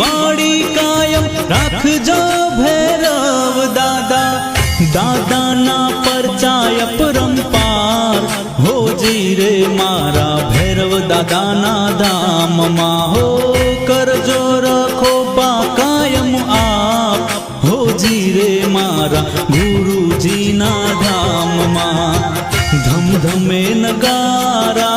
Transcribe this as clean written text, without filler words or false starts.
वाड़ी कायम राखजो भैरव दादा। दादा ना परचाय परंपार हो जी रे मारा भैरव दादा ना धाम मा हो करजो रखो बा कायम आप हो जी रे मारा गुरुजी ना धाम मा। धम धमे नगारा